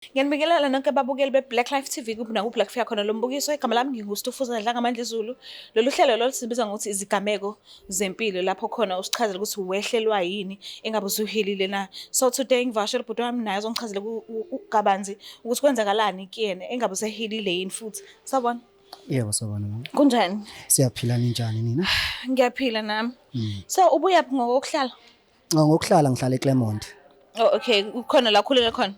Ngiyanibingelela nonke ababukeli be-Black Life TV kuphi nakuphi la kufika khona lo mbukiso. Igama lami nginguStufuza Dlanga Amandla Zulu. Lolu hlelo lolu sibiza ngokuthi izigameko zempilo, lapho khona usichazela ukuthi wehlelwa yini engabe usuhilile na. So today ngivakashela ubhuti wami naye azongichazela kabanzi ukuthi kwenzakalani kuyena engabe usehilile yini futhi. Sawubona. Yebo sawubona mama. Kunjani? Siyaphila ninjani nina? Ngiyaphila nami. So ubuyaphi ngokuhlala? Ngokuhlala ngihlala eClermont. Oh okay, ukhona la ukhulela khona?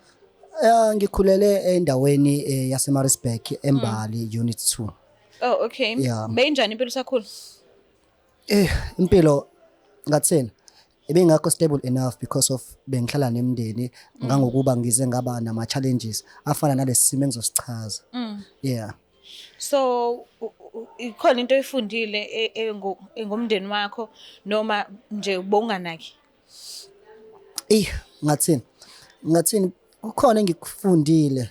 Ngikhulele endaweni yaseMaritzburg eMbali Unit 2. Oh okay. Yeah. Beyinjani impilo sakhula? Impilo ngathini? Ebengakho stable enough because of bengihlala nemndeni ngangokuba ngize ngaba nama challenges afana nalesimo engizosichaza. Yeah. So ikhona into oyifundile ngomndeni wakho noma nje ubonganaki? Ngathini kukhona engikufundile.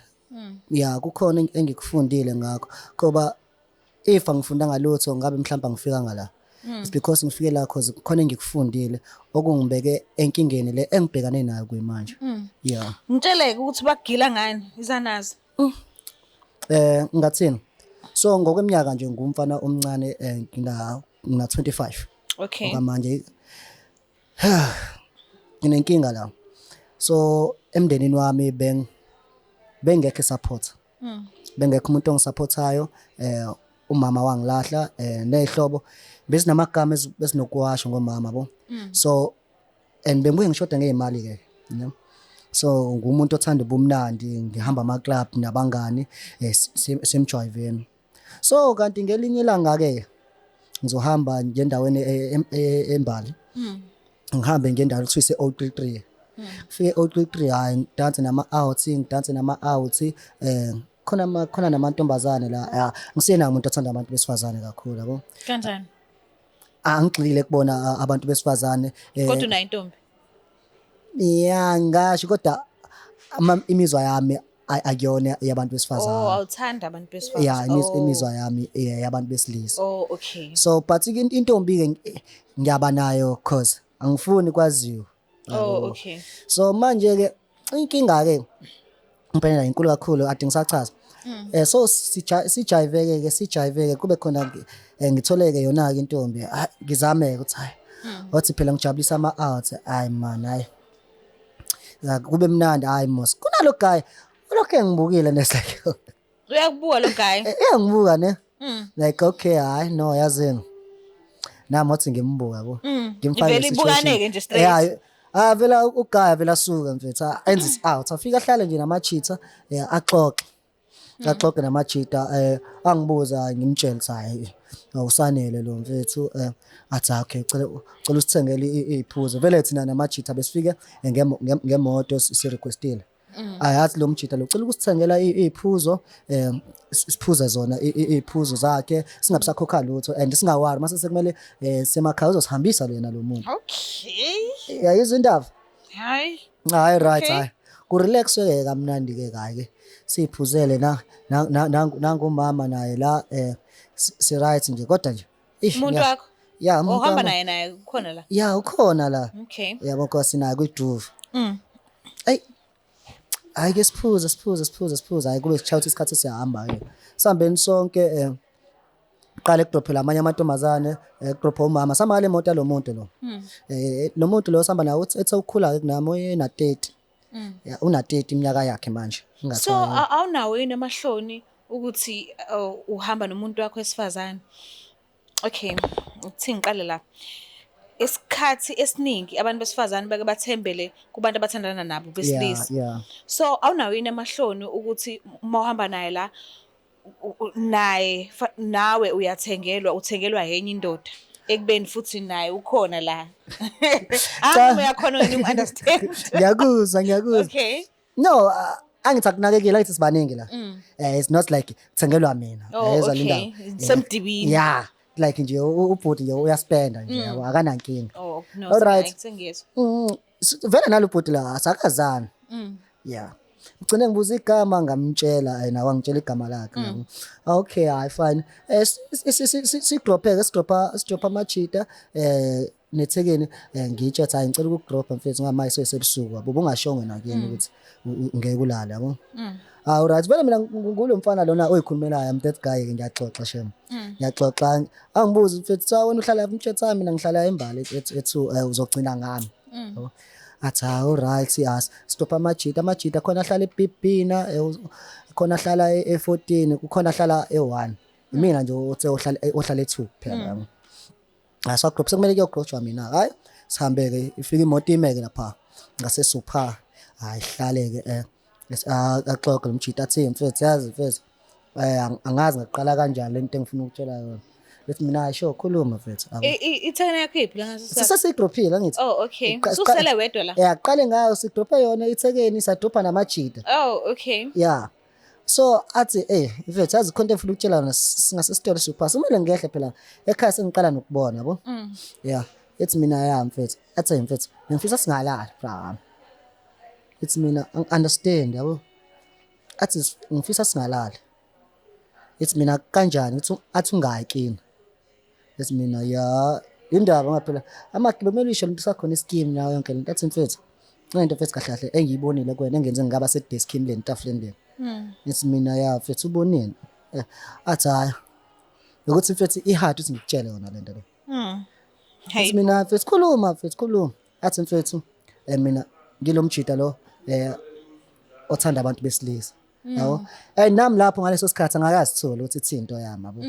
Yeah, kukhona engikufundile ngakho ngoba if angifunda ngalutho ngabe mhlawumbe ngifika ngala. It's because ngifike la cause kukhona engikufundile okungibeke enkingeni le engibhekane nayo kuyimanje. Yeah. Ngitsheleke ukuthi bagila ngani izanazi? Ngathini? So ngokweminyaka nje ngumfana omncane ngina 25. Okay. Ngokamanje nginenkinga la. So emndenini wami bengekho support. Bengekho umuntu ongisupportayo, umama wangilahla, nezihlobo besinamagama besinokuwasha ngomama yabo. So and bengibuye ngishoda ngeimali ke, you know. So ngumuntu othanda ubumnandi, ngihamba ama club nabangani semjwayiveni. So kanti ngelinye ilanga ke ngizohamba ngendaweni eMbali. Ngihambe ngendawo ekuthiwa O33. Fike O33 hayi dance nama out khona namantombazane la ngisena umuntu othanda abantu besifazane kakhulu yabo. Kanjani? Angigxile kubona abantu besifazane Kodwa una intombi? Yeah, ngasho kodwa imizwa yami akuyona yabantu besifazane. Oh, awuthanda abantu besifazane. Yeah, imizwa yami yabantu besilisa. Oh, okay. So but intombi ke ngiyaba nayo cause angifuni kwaziwa. Oh, okay. So manje ke inkinga ke impela inkulu kakhulu ade ngisachaza. So sijayiveke kube khona ngitholeke yona ke intombi ngizame ukuthi hayi wathi phela ngijabulisa ama out hayi man hayi kube mnandi hayi mos kunalo guy lokho ngibukile nesakho Uyakubuka lo guy? Ngibuka ne like okay hayi no yazini nami wathi ngimbuka yabo ngimfake Vele ibukaneke nje straight. Yeah. Vela ugaya vela suka mfethu enza is out afika ahlale nje nama cheater axoxe nama cheater angibuza ngimtshela hayi awusanele lo mfethu athi okay cela usithengele iziphuzo vele thina nama cheater besifike ngemoto si requestile ayathi lo mjita lo cela ukusithengela iziphuzo siphuza zona iziphuzo zakhe singabisakhokha lutho and singawari mase sekumele semakhaya uzosihambisa lena lo muntu. Okay. Yeah, izindaba Hayi. hayi right Okay. hayi ku relax ke kamnandi ke kahle siphuzele nangumama naye la si right nje kodwa nje Umuntu wakho? yeah umuntu Uhamba wami. naye khona la? Yeah ukhona la Okay. yabo nkosi naye kwiduve hayi ke siphuza hayi kube sichawutha isikhathi siyahamba ke sihambeni sonke qale kudrophela amanye amantombazane kudropha umama samale emoto lo muntu lo lo muntu lo sihamba naye ethi ukukhula ke kunami oyena 30 yeah una 30 iminyaka yakhe manje So awunawo yini amahloni ukuthi uhamba nomuntu wakho esifazane? Okay, uthi ngiqale la. Isikhathi esiningi abantu besifazane bake bathembele kubantu abathandana nabo besilisa. yeah So awunawo yini amahloni ukuthi uma uhamba naye la nawe uthengelwa yenye indoda ekubeni futhi naye ukhona la. Uyakhona yini understand? ngiyakuzwa Okay. no angithi akunakekela ithi sibaningi la it's not like thengelwa mina Oh, linda okay. Semdibini. yeah like nje ubhuti nje uyaspenda nje yabo akanankinga. Oh, no. Alright. Sengiyezwa. Vele nalo bhuti la asakazana yeah ugcine ngibuza igama ngamtshela nawe angitshela igama lakhe yabo. Okay hayi fine sidropha ama cheater nethekeni ngitsho hayi ngicela ukudropa mfethu ngamaye sesebusuku yabo bungashongo nakini ukuthi ngeke ulala yabo right vele mina ngulo mfana lona oyikhulumelayo I'm that guy ke ngiyaxoxa shem ngiyaxoxa angibuzi mfethu cha wena uhlala emthetho mina ngihlala embali ethu uzogcina ngami yabo athi alright siyas stop amajita khona ahlala eBibina khona ahlala e14 kukhona ahlala e1 mina nje uthe ohlala e2 phela yabo so group sekumele kuyogrojwa mina hayi sihambe ke ifika imoto imeke lapha ngase super hayi hlale ke axoxe lomjita athi mfethu yazi mfethu angazi ngaqala kanjani lento engifuna ukutshela yona lethi mina ayisho khuluma mfethu ithena yakho iphi la ngaso sesigrouphile ngithi oh okay susele wedwa la aqale ngayo sigroupe yona ithekeni sadropa namajita oh okay yeah so athi mfethu yazi content ngifuna ukutshela yona singase story super kumele ngehle phela ekhaya sengiqala nokubona yabo yeah it's mina ya mfethu athi mfethu ngifisa singalala bra it's mina understand yabo athi ngifisa singalala it's mina kanjani athi ungayikini it's mina ya indaba ngaphela amakilomelisho lento sakhona ischeme nayo yonke lento athi mfethu into mfethu kahle kahle engiyibonile kuwena engenze ngaba sedeskini le ntafuleni le it's mina ya mfethu ubonini athi hayi ukuthi mfethu ihard ukuthi ngikutshele yona lento le it's mina mfethu khuluma mfethu khuluma athi mfethu mina ngilomjita lo othanda abantu besilisa yabo nami lapho ngaleso sikhathi angakazithola ukuthi ithinto yami yabo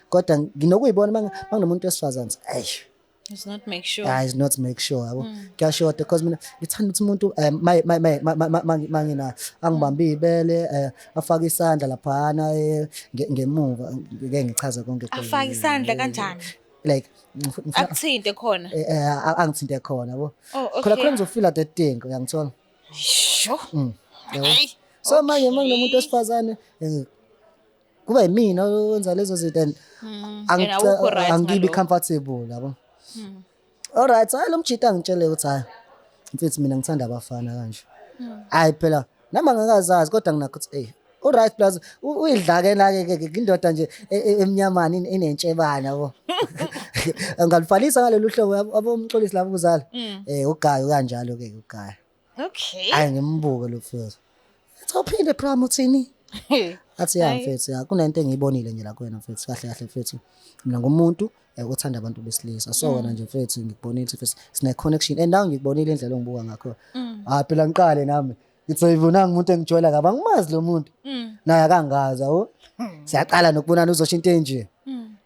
kodwa nginokuyibona manginomuntu wesifazane it's not make sure is not make sure yabo kuyashoda because mina ngithanda ukuthi umuntu mangina angibambe ibele afaka isandla laphana ngemuva ngeke ngichaza konke afaka isandla kanjani like akuthinte khona angithinte khona yabo khona ngizofila that thing uyangithola sure so manje nomuntu wesifazane kuba yimina owenza lezo zinto angibi comfortable yabo alright hayi lo mjita ngitshele ukuthi hayi mfethu mina ngithanda abafana kanje hayi phela nami ngakazazi kodwa nginakho ukuthi alright plus uyidlakela ke indoda nje eminyamani inentshebana yabo angalifanisa ngalolu hlobo abomxolisi lapho kuzala ugayi kanjalo ke ugayi okay hayi ngimbuke lo mfethu uphinde prime uthini athi ya mfethu ya kunento engiyibonile nje la kuwena mfethu kahle kahle mfethu mina ngumuntu othanda abantu besilisa so wena nje mfethu ngikubonile mfethu sine connection and now ngikubonile indlela ongibuka ngakho phela ngiqale nami ngithi ayibonanga umuntu engijoyela kabi angimazi lo muntu naye akangazi awu siyaqala nokubonana uzoshinto enje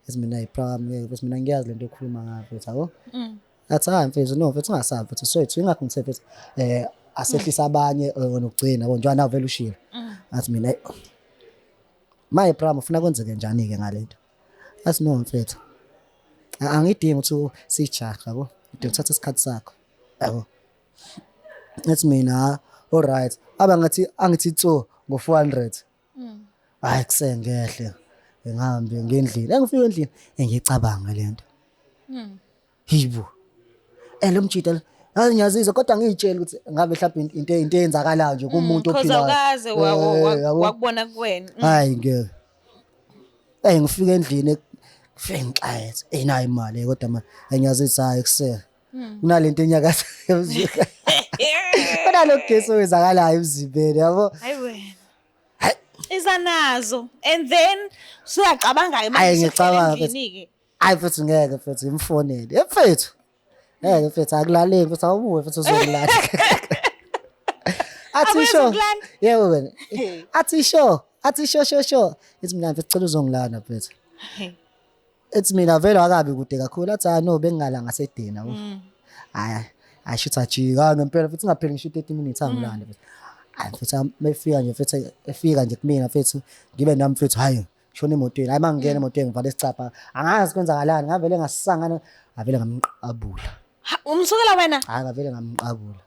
ethi mina iprime mfethu mina ngiyazi lento ekhuluma ngayo mfethu yabo athi hayi mfethu no mfethu ungasabi mfethu so ethi ingakho ngithe mfethu asehlisa abanye onokugcina yabo njalo vele ushilo athi mina my prime ufuna kwenzeke njani ke ngalento athi no mfethu angidingi ukuthi sijaha yabo ngidinga ukuthatha isikhathi sakho yabo athi mina alright abangathi angithi tso ngo400 hayi kusengehle ngihambe ngendlini engifika endlini ngiyicabanga lento hibo lo mjita ngiyazizwa kodwa ngiyitshela ukuthi ngabe mhlawumbe into eyenzakalayo nje kumuntu ophilayo ukaze wakubona kuwena hayi ngeke ngifika endlini ngifike ngixayethe nayo imali kodwa manje ngiyazisa hayi kusela kunalento enyakaza emzini kunalogesi owenzakalayo emzimbeni yabo hayi wena izanazo and then suyacabanga manje ngicabanga hayi futhi ngeke futhi imfonele mfethu mfethu akulaleli mfethu awubuye mfethu uzolala athi sho yebo wena athi sho ithi mina mfethu cela uzongilana mfethu ithi mina vele akabi kude kakhulu athi no bengingala ngasedina hayi ayisho ajika ngempela futhi ngapheli ngisho 30 minutes angilanda mfethu hayi mfethu mefika nje mfethu efika nje kumina mfethu ngibe nami mfethu hayi shona emotweni hayi mangingena emotweni ngivale isicapha angazi kwenzakalani ngavele ngasisangana avele ngamqabula umsukela wena hayi ngavele ngamqabula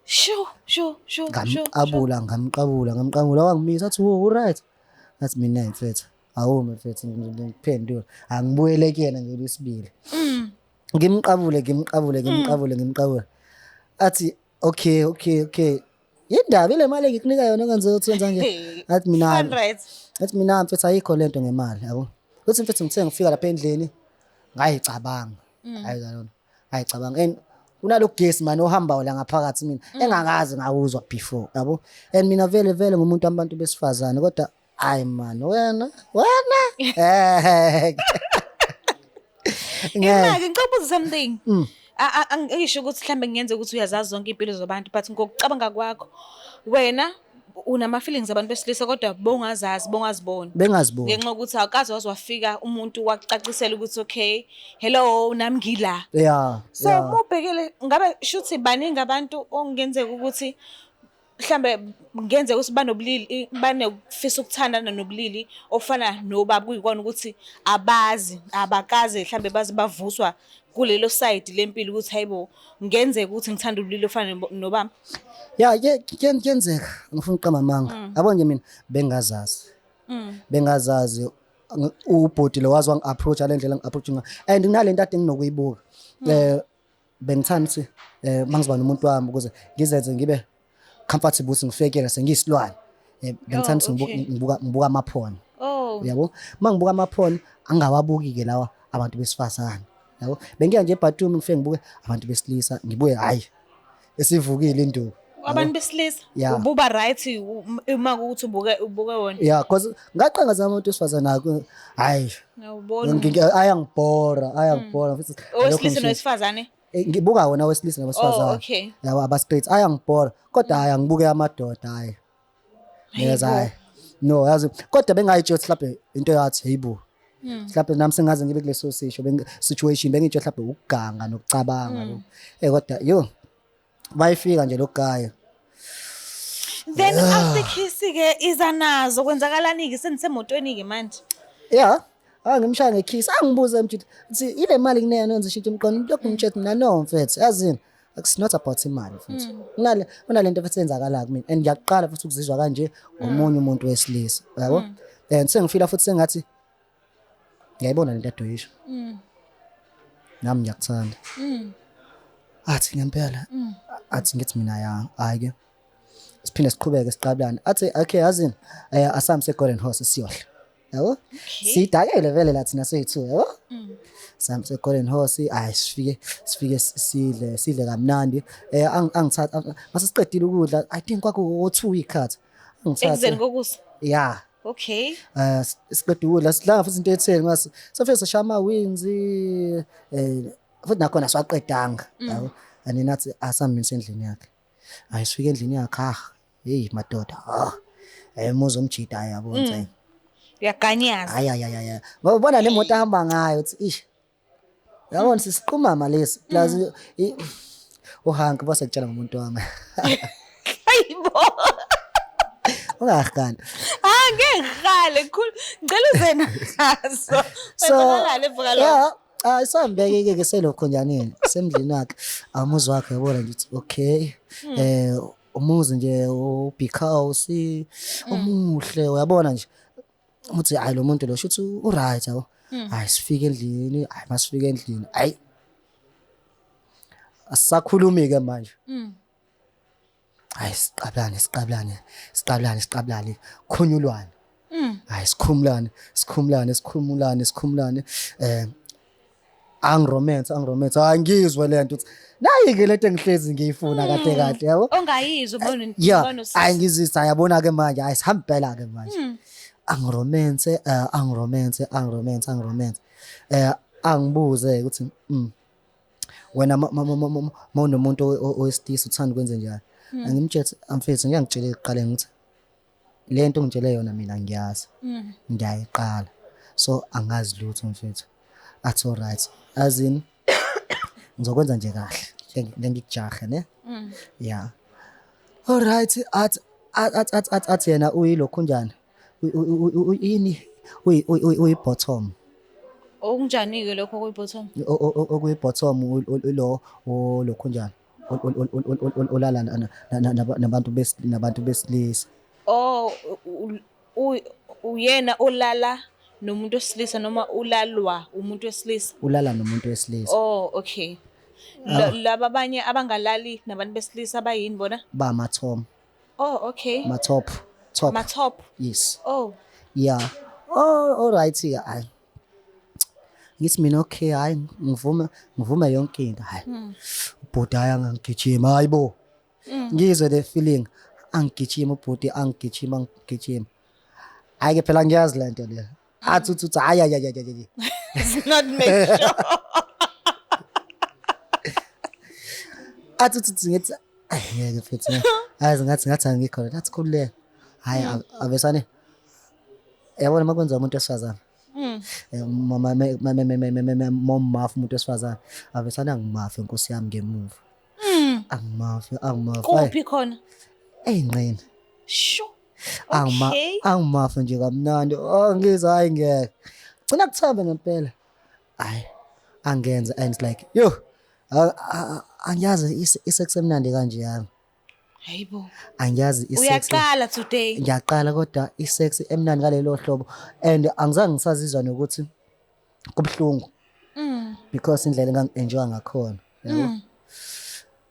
sho ngamqabula wangimisa athi wo right athi mina mfethu awume mfethu ngiphendula angibuyele kuyena nje lesibili ngimqabule athi okay yindaba ile mali ngikunika yona ngenzeka ukwenza nje athi mina mfethu ayikho lento ngemali yabo uthi mfethu ngithe ngifika lapha endlini ngayicabanga hayi kalona ayicabanga and kunalogesi man ohambayo la ngaphakathi mina engakazi ngawuzwa before yabo and mina vele ngumuntu abantu besifazane kodwa hayi man wena Imaki ngicabuzisa something. Angisho ukuthi mhlambe ngiyenze ukuthi uyazazi zonke impilo zabantu but ngokucabanga kwakho wena unama feelings abantu besilisa kodwa bongazazi bongaziboni. bengaziboni Ngenxa ukuthi awukaze wazwafika umuntu wakucacisela ukuthi okay hello nami ngila. yeah So mubhekele ngabe shuthi baningi abantu ongenzeka ukuthi mhlambe ngenze ukuthi banobulili banefisa ukuthandana nobulili ofana nobaba kuyikona ukuthi abakaze mhlambe bazi bavuswa kulelo side lempilo ukuthi hayibo ngenzeka ukuthi ngithanda ubulili ofana nobaba. yeah kuyenzeka ngifuna uqamba amanga yabo nje mina bengazazi ubhodi lo wazi wangi-approach ale ndlela ngi-approach ngayo and kunalento ade nginokuyibuka bengithanda ukuthi mangizoba nomuntu wami ukuze ngizenze ngibe comfortable ukuthi ngifekele sengiyisilwane bengithanda ukuthi ngibuka amaphone yabo mangibuka amaphone angawabuki-ke lawa abantu besifazane yabo bengiya nje ebhathroom ngifike ngibuke abantu besilisa ngibuye hayi esivukile induku abantu besilisa ububa right uma ukuthi ubuke wona yeah cause ngaqanga umuntu wesifazane nako hayi ngiyabona ayangibhora futhi owesilisa nowesifazane ngibuka wona wesilisa nabesifazane okay yabo aba straight ayangibhora kodwa hayi angibuke amadoda hayi yes hayi no yazi kodwa bengayitshela mhlawumbe into yathi heyibo mhlawumbe nami sengaze ngibe kuleso situation bengitsho mhlawumbe ukuganga nokucabanga kodwa yo bayifika nje lokugaya then after kiss ke izanazo kwenzakalani ke senisemotweni ke manje yeah ngimshaya ngekiss angibuze mthithi uthi ile mali kunena nonze shit umqondo lokhu ngitshethi mina no mfethu yazini it's not about imali futhi kunalento futhi enzakala kimi and ngiyaqala futhi ukuzizwa kanje ngomunye umuntu wesilisa yabo and sengifila futhi sengathi ngiyayibona lento adoyisho nami ngiyakuthanda athi ngempela athi ngithi mina ya ayike siphinde siqhubeke siqabulane athi okay yazini asamse Golden Horse siyohla yabo sidakele vele la thina sethu yabo samse Golden Horse ayi sifike sidle kamnandi angithatha masisiqedile ukudla I think kwakho 2 weeks angithatha ekuzeni kokusa yeah okay siqedile ukudla sidlanga futhi into etheni ngase sofike sishama wings futhi nakhona siwaqedanga yabo aninathi asamisa endlini yakhe ayisifike endlini yakhe hey madoda muzo umjida yabo ntsay uyaganyaza ay ngobona le moto ahamba ngayo uthi ish yabona sisiqhumama lesi plus uhanke bose kutshela ngomuntu wami hayibo ungahani ngehale khulu ngicela uzena ngaso wenzakala evuka lo yeah ayisambeke ke selokho njanini semndlini wakhe amuzi wakhe yabona ngithi okay umuzi nje ubhouse omuhle uyabona nje uthi hayi lo muntu lo shuthi uright yabo hayi sifike endlini hayi masifike endlini hayi asisakhulumi ke manje hayi siqablane khonyulwane hayi sikhumulane angiromance angizwe lento uthi nayi ke lento engihlezi ngiyifuna kahle yabo ongayizwa ubona yeah ayingizisa yabona ke manje ayisihambi phela ke manje angiromance angibuze ukuthi wena mawunomuntu owesilisa uthanda ukwenza njani angimtshela amfethu ngiyangitshela eqale ngithi lento ngitshele yona mina ngiyazi ngiyayiqala so angazi lutho mfethu athi alright azini ngizokwenza nje kahle ngikujahe ne yeah alright athi yena uyilokho njani uyini uyi-bottom okunjani ke lokho kuyi-bottom okuyi-bottom lokho njani olala nabantu besilisa uyena olala nomuntu wesilisa noma ulalwa umuntu wesilisa ulala nomuntu wesilisa okay laba abanye abangalali nabantu besilisa abayini bona bamathom okay matop matop yes yeah all right yeah ngithi mina okay hayi ngivume yonke into hayi ubhuti hayi angigijima hayibo ngizwe le feeling angigijima ubhuti angigijima hayi ke phela ngiyazi lento le athi hayi It's not make sure. athi ngithi ayeke mfethu azi ngathi angikho that's cool le hayi avesane yabona makwenza umuntu esifazana mama umuntu esifazana avesane angimafe inkosi yami ngemuva angimafe Kuphi khona? eyinqeni Sure. Okay. angimafe nje kamnandi ngizwa hayi ngeke gcina kuthambe ngempela hayi angenza and it's like yo angiyazi isekusemnandi kanje yami Hayibo. angiyazi isex Uyaqala today. ngiyaqala kodwa isex emnandi ngalelo hlobo and angizange ngisazizwa nokuthi kubhlungu because indlela engangi-enjoy ngakhona yabo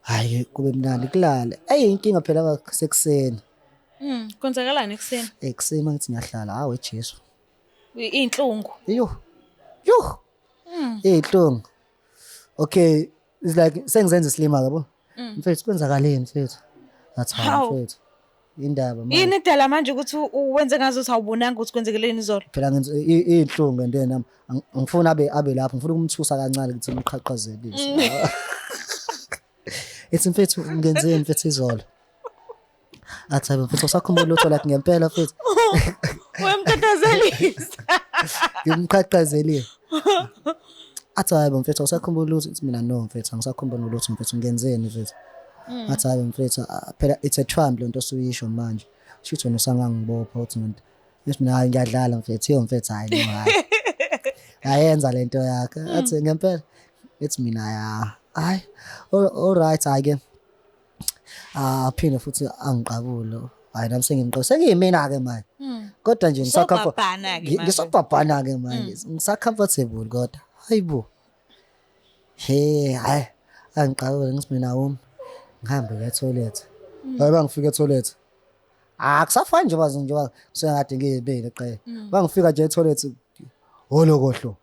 hayi kube mnandi kulala inkinga phela ngasekuseni Kwenzakalani ekseni? ekuseni mangithi ngiyahlala hawe Jesu Inhlungu. yo inhlungu okay it's like sengizenza islima yabo mfethu kwenzakaleni mfethu Hawu. mfethu indaba manje Yini edala manje ukuthi uwenze ngazo ukuthi awubonanga ukuthi kwenzekeleni izolo? phela ngenza inhlungu and then ngifuna abe lapho ngifuna ukumthusa kancane ukuthi umqhaqhazelise ethi mfethu ngenzeni mfethu izolo athi mfethu usakhumbula lutho like ngempela mfethu Wemkhathazelisa. ngimqhaqhazelile athi hayi mfethu usakhumbula lutho mina no mfethu angisakhumbula lutho mfethu ngenzeni mfethu athi hayi mfethu phela it's a trump lento osuyisho manje shithi wena usangangibopha uthi mina yes mina hayi ngiyadlala mfethu yo mfethu hayi no hayi ayenza lento yakhe athi ngempela it's mina ya hayi all right again phinde futhi angiqabule hayi nami sengimqo sengiyimina ke manje kodwa nje ngisabhabhana ke manje ngisacomfortable kodwa hayibo hayi angiqabule ngithi mina ngihambe e-toilet hayi bangifika e-toilet akusafani nje bazi nje sengade ngiyibele qhe bangifika nje e-toilet holokohlo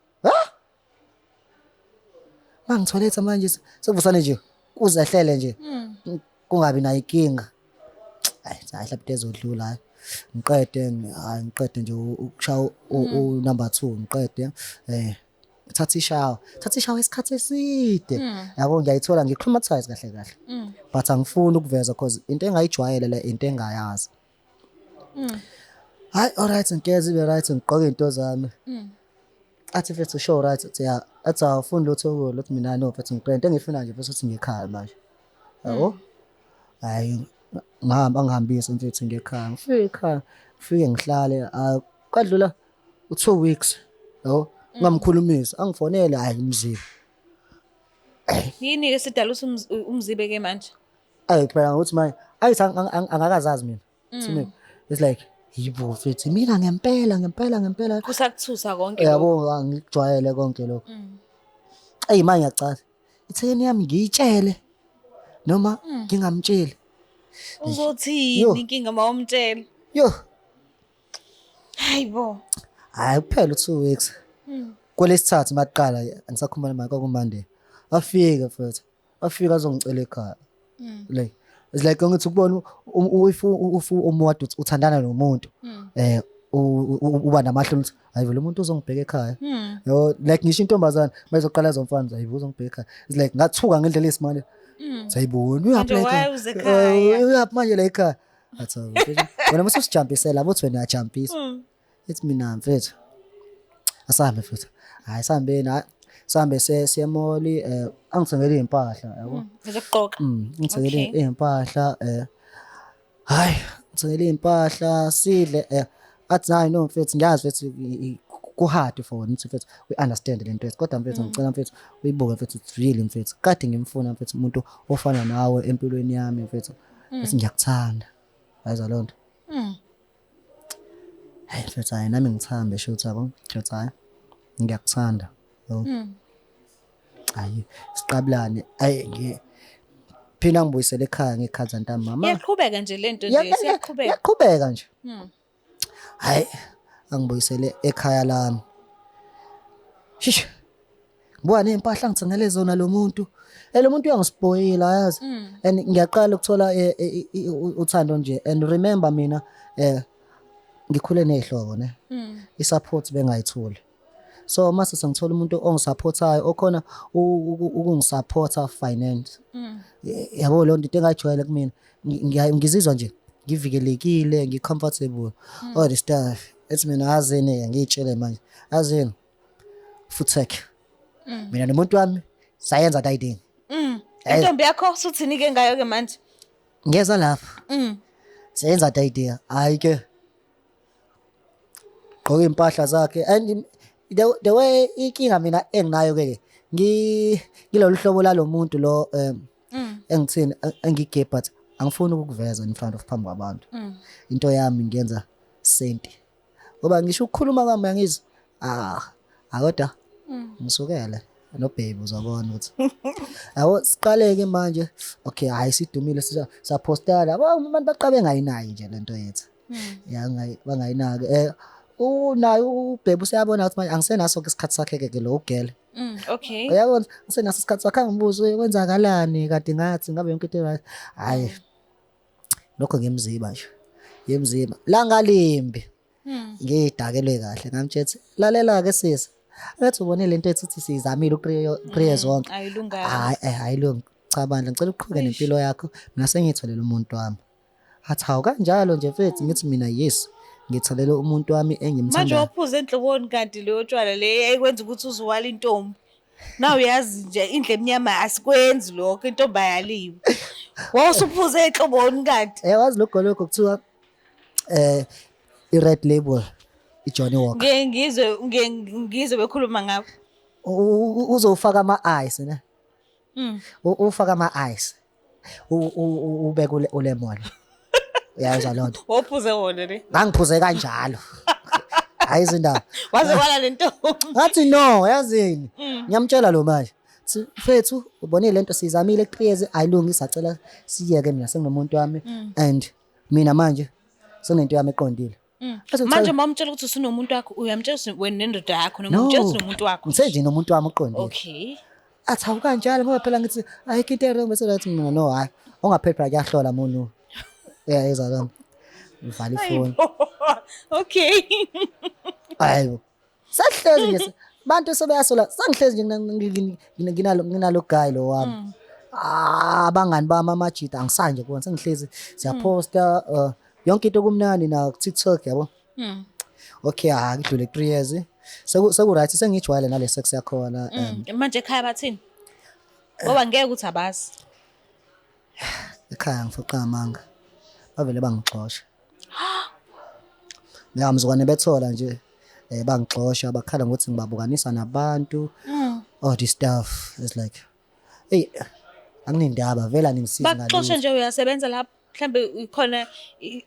mangitholetha manje sekuvusane nje kuzehlele nje kungabi nayo inkinga hayi mhlawumbe ezodlula hayi ngiqede nje ukushaya number 2 ngiqede thatha ishawa isikhathi eside yabo ngiyayithola ngiclimatize kahle but angifuni ukuveza because into engayijwayele le into engayazi hayi all right ngiyeza ibe right ngiqoke into zami athi mfethu show right athi awufuni lutho lothi mina no mfethu ngiqede engifuna nje bese uthi ngikhaya manje yabo hayi ngihambise mfethu ngekhaya ngifike ngihlale kwadlula u2 weeks yabo ngamkhulumisa angifonele hayi umzibe Yini ke sidala umzibe ke manje? phela ukuthi manje ayithi angakazazi mina mina it's like yibo mfethu mina ngempela Kusakuthusa konke yabo angikujwayele konke lokho manje ngiyacala itheni yami ngiyitshele noma ngingamtsheli uzothini inkinga mawumtshela yo hayibo hayi kuphela u2 weeks kwelesithathu maqala angisakhuluma naye kwakuMonday afika azongicela ekhaya like it's like ngithi ukubona umuntu uthandana nomuntu uba namahloni hayi lo muntu uzongibheka ekhaya yo like ngisho intombazana mayizoqala zomfana hayibo uzongibheka ekhaya it's like ngathuka ngendlela esimanje sayibona uyaphi manje la ekhaya athi wena mase usijampisela bothi wena uyajampisa ethi mina mfethu asambe mfethu hayi sambe siyemoli angithengele impahla yabo ngizogqoka ngithengele impahla hayi ngithengele impahla sidle athi hayi no mfethu ngiyazi mfethu kuhard for wena mfethu we understand lento kodwa mfethu ngicela mfethu uyibuke mfethu really mfethu kade ngimfuna mfethu umuntu ofana nawe empilweni yami mfethu bese ngiyakuthanda hayiza lonto hayi mfethu hayi nami ngithambe shothi yabo shothi hayi ngiyakuthanda hayi siqabulane hayi phina ngibuyisele ekhaya ngekhaza ntambama iyaqhubeka nje lento nje iyaqhubeka nje hayi angibuyisele ekhaya lami shish Buka nempahla ngithengele zona lo muntu. Lo muntu uyangispoila yazi. And ngiyaqala ukuthola uthando nje and remember mina ngikhule nezihlobo ne. I-support bengayitholi. So mase sengithola umuntu ongisupportayo okhona ukungisupporta finance. Yabo lo nto engajwayele kumina. Ngizizwa nje ngivikelekile, ngicomfortable. All the stuff. Ethi mina azene ngiyitshele manje. Azene Foodtech. Mina nomuntu wami sayenza dayiding. Intombi yakho suthini ke ngayo ke manje? Ngeza lapha. Sayenza dayiding. Hayi ke. Gqoka impahla zakhe and the way inkinga mina enginayo ke ngilolu hlobo lalomuntu lo engithini engigay but angifuni ukuveza in front of phambi kwabantu. Into yami ngiyenza senti. Ngoba ngisho ukukhuluma kwami ngizwe akodwa ngisukele no baby uzabona ukuthi yabo siqaleke manje okay hayi sidumile sapostala abantu baqabe ngayinayi nje lento yethu bangayinaki nayo ubhebe usiyabona ukuthi manje angisenaso ke isikhathi sakhe ke lo ugele Okay. uyabona ngisenaso isikhathi sakhe angibuze kwenzakalani kade ngathi ngabe yonke into right hayi lokho ngimziba nje yemziba la ngalimbi ngidakelwe kahle ngamthethe lalela ke sisi ethi ubone lento ethi sizamile uprayer zonke Ayilunganga. ayilungi cha bandla ngicela uqhubeke nempilo yakho mina sengitholela umuntu wami athi hawu kanjalo nje mfethu ngithi mina yes ngitholele umuntu wami Manje engimthandayo waphuza enhloboni kanti leyo tshwala le ekwenza ukuthi uzuwala intombi. Nawe uyazi nje indle emnyama asikwenzi lokho intombi ayaliwe. Wawusuphuze enhloboni kanti. wazi lokho kuthiwa i-red label iJohnny Walker Ngizwe bekhuluma ngakho. uzofaka ama-ice ne ufaka ama-ice ubeke ulemon uyazwa loo nto Waphuze wona le. ngangiphuze kanjalo hayi izindaba Waze wala lentombi. ngathi no yazini ngiyamtshela lo manje mfethu ubonile lento sizamile eqhiyezi ayilungisa acela siyeke mina senginomuntu wami and mina manje senento yami eqondile Manje mamtshela ukuthi usinomuntu wakho uyamtshela ukuthi wena nendoda yakho noma umtshela ukuthi unomuntu wakho. ngisenje nomuntu wami eqondile Okay. athi hawu kanjalo ngoba phela ngithi ayikho into erong bese lathi mina no hayi ongaphepha kuyahlola muntu yeza lona uvala ifoni Okay. hayibo sahlezi nje bantu sebeyasola sangihlezi nje nginalo guy lo wami abangani bami amajida angisanje kubona sengihlezi siyaposta yonke into kumnandi na TikTok yabo okay ngidlule 3 years seku right sengijwayele nale sex yakhona Manje ekhaya bathini? Ngoba ngeke ukuthi abazi. ekhaya ngifoqa amanga bavele bangixosha ngiyamzukwane bethola nje bangixosha bakhala ngokuthi ngibabukanisa nabantu all this stuff is like hey anginindaba vela ningisiza ngalo Baxosha nje uyasebenza lapha mhlambe ikhona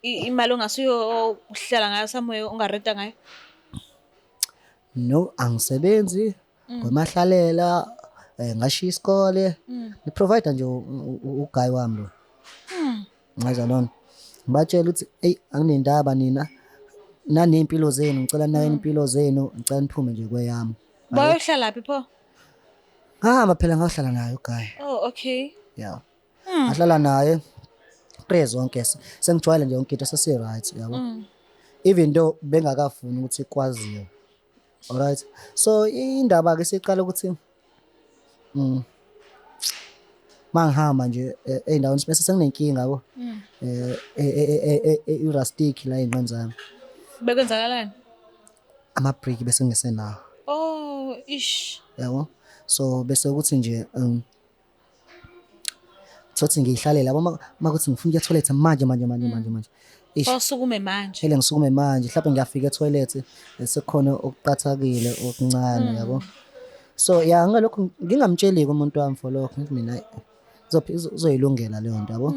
imali ongasuyo uhlala ngayo somewhere ungarenta ngayo. no angisebenzi ngomahlalela ngashiya isikole ni provider nje uguy wami lo ngaza nona ngibatshela ukuthi hey anginindaba nina nanempilo zenu ngicela nayo impilo zenu ngicela niphume nje kweyami Bayohlala laphi pho? ngahamba phela ngahlala naye uguy Oh okay. yeah ahlala naye prayer zonke sengijwayele nje yonke into sesi right yabo even though bengakafuni ukuthi kwaziwe alright so indaba ke siqala ukuthi mangihamba nje endaweni bese senginenkinga yabo rustic la enqani zami Bekwenzakalani? ama break bese ngisenawo Oh ish. yabo so bese ukuthi nje sothi ngiyihlalela yabo makuthi ngifuna ukuya toilet manje ish Awusukume manje. phela ngisukume manje mhlawumbe ngiyafika etoilet sekukhona okuqathakile okuncane yabo so ya ngalokho ngingamtsheli umuntu wami for lokho ngithi mina uzoyilungela leyo nto yabo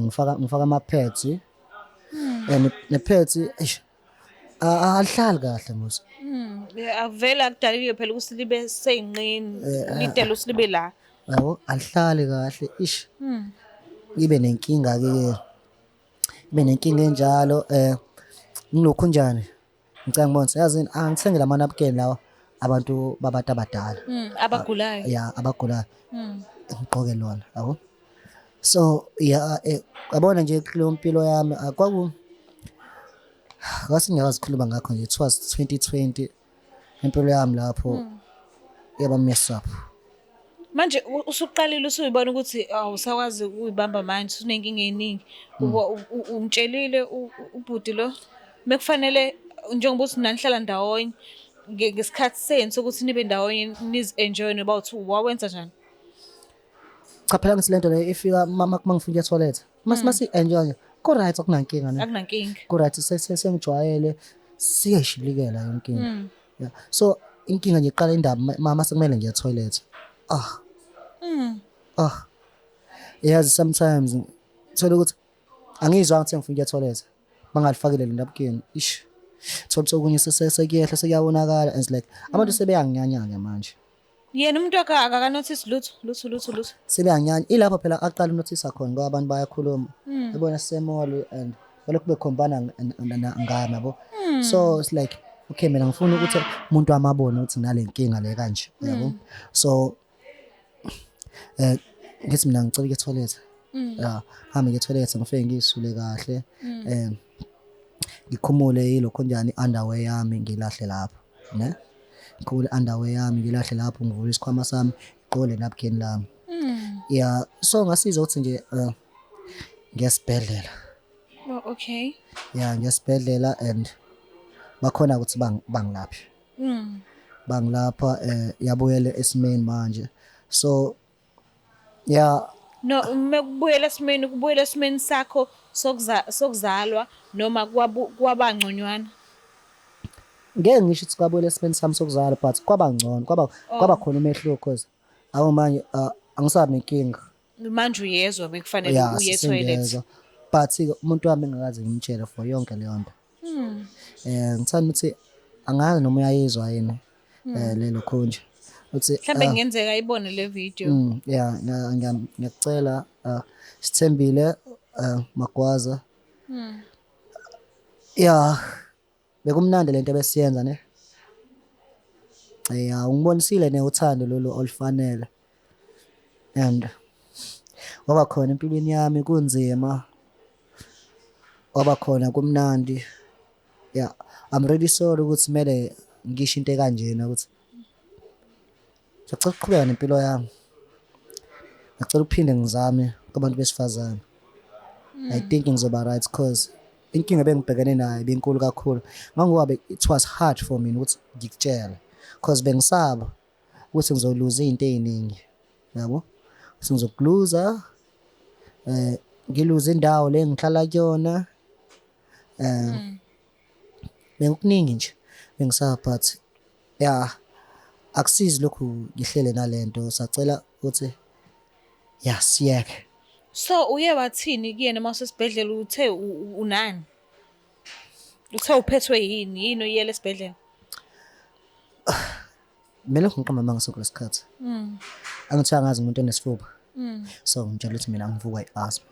ngifaka ama pads ne pads alihlali kahle musa Avela kudalile phela ukuthi libe seyinqini litela ukuthi libe la. yabo alihlali kahle ish ibe nenkinga ke ibe nenkinga enjalo ngilokhu njani ngicela ngibona yazini angithenge la manapkin lawa abantu babantu abadala Abagulayo. ya abagulayo ngigqoke lona yabo. So ya yabona nje kuleyo mpilo yami ngiyakazikhuluma ngakho nje, it was 2020 impilo yami lapho yaba mess up. Manje usuqalile usuyibona ukuthi awusakwazi ukuyibamba manje usunenkinga eziningi. Umtshelile ubhuti lo mekufanele njengoba uthi nanihlala ndawonye ngesikhathi senu sokuthi nibe ndawonye nizi-enjoy noba uthi wawenza njani? Cha phela ngithi lento le ifika mangifika e-toilet masi-enjoy nje ku-right, akunankinga ne, Akunankinga. ku-right sengijwayele siyayishilikela inkinga. Yeah. So inkinga nje iqala indaba mase kumele ngiye e-toilet. Yazi sometimes thola ukuthi angizwa ukuthi ngifika e-toilet bangalifakile le ndabukeni thola okunye sekuyehla sekuyabonakala and it's like abantu sebeyanginyanya manje. Yena umuntu akakanothisi lutho. Sebeyanyanya ilapho phela aqala unothisa khona ngoba abantu bayakhuluma ebona semall and balokhu bekhombana ngami yabo. So it's like okay mina ngifuna ukuthi umuntu amabone ukuthi nale nkinga le kanje yabo. So ngithi mina ngicela ke-toilet. Yeah, hambe ke-toilet ngifike ngisule kahle ngikhumule yilokho njani underwear yami ngilahle lapho ne, ngikhumule underwear yami ngilahle lapho ngivula isikhwama sami igqole napkin lami. Yeah, so ngasiza ukuthi nje ngiyasibhedlela. Oh, okay. Yeah, ngiyasibhedlela and bakhona ukuthi bangilaphi. Bangilapha yabuyele esimeni manje. So yeah. No, kubuyela esimeni sakho sokuzalwa noma kwabangconywana. Ngeke ngisho ukuthi kwabuyela esimeni sami sokuzalwa but kwabangcono kwaba khona umehluko cause awu manje angisabi nenkinga. Manje uyezwa bekufanele uye e-toilet. But umuntu wami engakaze ngimtshele for yonke leyo nto. Ngithanda ukuthi angazi noma uyayizwa yini lelo khonje uthi mhlambe ngenzeka ayibone le video. Yeah, ngiyacela Sithembile Magwaza. Yeah, bekumnandi lento besiyenza ne. Yeah, ungibonisile ne uthando lolu olufanele and waba khona empilweni yami kunzima, waba khona kumnandi. Yeah, I'm really sorry ukuthi kumele ngisho into ekanjena ukuthi ngicela ukuqhubeka nempilo yami, ngicela ukuphinde ngizame kubantu besifazane. I think ngizoba right cause inkinga bengibhekene nayo benkulu kakhulu ngangoba it was hard for me ukuthi ngikutshele cause bengisaba ukuthi ngizoluza izinto eziningi yabo, ukuthi ngizokuluza ngiluza indawo le ngihlala kuyona bekuningi nje bengisaba but yeah akusizi lokhu ngihlele nalento sacela ukuthi siyeke. So uye wathini kuyena masesibhedlela uthe unani? Uthe uphethwe yini uyele esibhedlela? Mina ngiqamba manje kulesikhathi. Angithi angazi umuntu onesifuba. So ngitshela ukuthi mina ngivukwa i-asthma.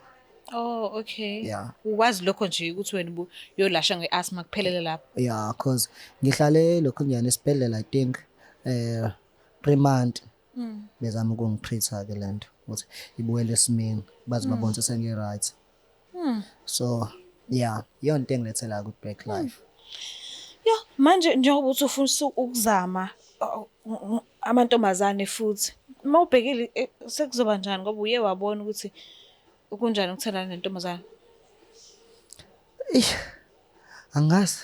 Oh, okay. Yeah. Uwazi lokho nje ukuthi wena uyolasha nge-asthma kuphelele lapho. Yeah, cause ngihlale lokho ngiyana esibhedlela I think 3 months. Bezama ukungitreat ke lento ukuthi ibuyele esimeni bazi babone ukuthi sengi right. So yeah, yonke engilethela ku back life. Yeah, manje njengoba uthi ufuna ukuzama amantombazane futhi mawubhekile sekuzoba njani ngoba uye wabona ukuthi kunjani ukuthandana nentombazane? Angazi.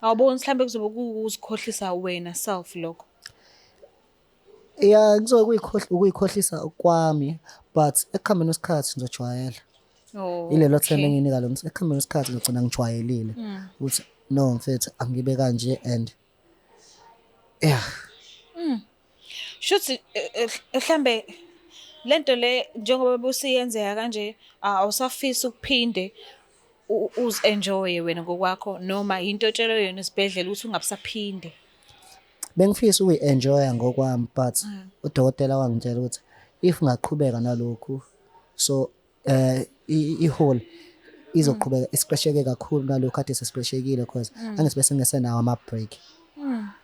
Awuboni mhlambe kuzobe kuzikhohlisa wena self lokho? Yeah, kuzobe ukuyikhohlisa kwami but ekuhambeni kwesikhathi ngizojwayela. Oh. Ilelo themba enginika lo ekuhambeni kwesikhathi ngigcina ngijwayelile ukuthi no mfethu angibe kanje and yeah. Shuthi mhlambe lento le njengoba busiyenzeka kanje awusafisi ukuphinde uzi-enjoy wena ngokwakho noma into otshela yona esibhedlela ukuthi ungabisaphinde? Bengifisa ukuyi-enjoya ngokwami but udokotela wangitshela ukuthi if ngaqhubeka nalokhu so ihole izoqhubeka ispresheke kakhulu nalokho kade sespreshekile because angithi bese ngesenawo ama-break.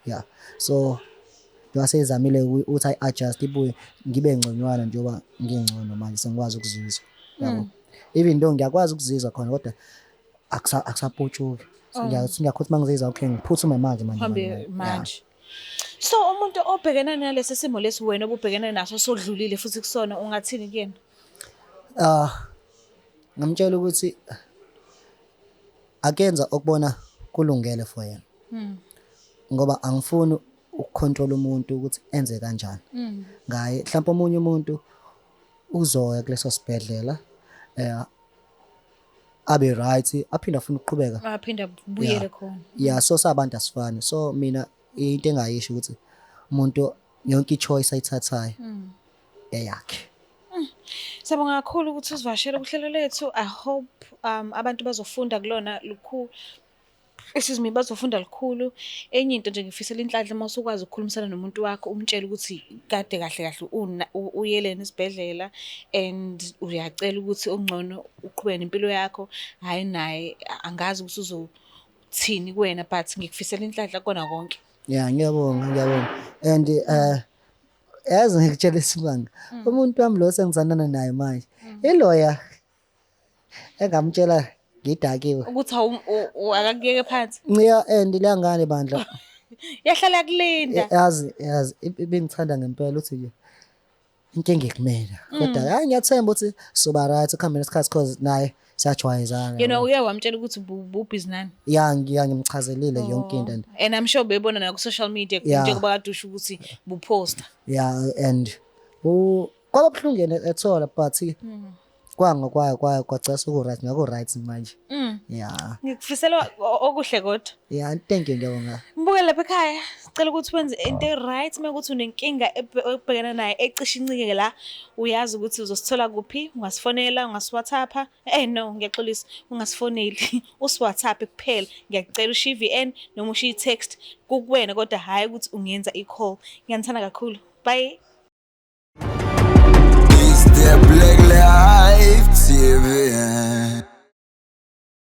Yeah, so njengoba seyizamile ukuthi ayi-adjust ibuye ngibe ngconywana njengoba ngingcono manje sengikwazi ukuzizwa yabo. Even though ngiyakwazi ukuzizwa khona kodwa akusaputshuki. Ngiyakhuthi uma ngizizwa okay ngiphuthume manje Uhambe manje. So umuntu obhekena nalesi simo lesi wena obubhekene naso sodlulile futhi kusona ungathini kuyena? Ngamtshela ukuthi akenza okubona kulungele for yena. Ngoba angifuni ukucontrol umuntu ukuthi enze kanjani. Ngaye mhlawumbe omunye umuntu uzoya kuleso sibhedlela abe right aphinde afune ukuqhubeka. Aphinda buyele khona. Yeah, so sabantu asifani. So mina into engayisho ukuthi umuntu yonke ichoice ayithathayo eyakhe. Siyabonga kakhulu ukuthi usivashele kuhlelo lethu. I hope abantu bazofunda kulona lukhulu. Bazofunda lukhulu. Enye into nje ngifisela inhlanhla uma usukwazi ukukhulumisana nomuntu wakho umtshela ukuthi kade kahle uyelene esibhedlela and uyacela ukuthi ongcono uqhubeke nempilo yakho. Hayi naye angazi ukuthi uzothini kuwena but ngikufisela inhlanhla kona konke. Yeah, ngiyabonga. And yazi ngikutshela isibanga. Umuntu wami lo sengizanana naye manje. Iloya engamtshela ngidakiwe. Ukuthi akakuyeke phansi. Ngiya and lengane bandla. Yahlala kulinda. Yazi bengithanda ngempela uthi nje inkinga ikumela. Kodwa hayi ngiyathemba ukuthi soba right ukuhamba nesikhathi cause naye siyajwayezana. You know uye wamtshela ukuthi busy nani? Yeah, ngimchazelile yonke into and I'm sure bebona na ku social media njengoba kade usho ukuthi buposta. Yeah, and kwaba buhlungene ethola but kwagcina soku-right ngako-right manje. Yeah. Ngikufisela okuhle kodwa. Yeah, thank you ngiyabonga. Mbukele lapha ekhaya sicela ukuthi wenze into e-right mekuthi unenkinga ebhekana naye ecishe incike la uyazi ukuthi uzosithola kuphi, ungasifonela, ungasiWhatsAppa. No, ngiyaxolisa, ungasifoneli. UsiWhatsApp kuphela. Ngiyacela ushiye i-VN noma ushiye i-text kukuwena kodwa hayi ukuthi ungenza i-call. Ngiyanithanda kakhulu. Bye. Is there black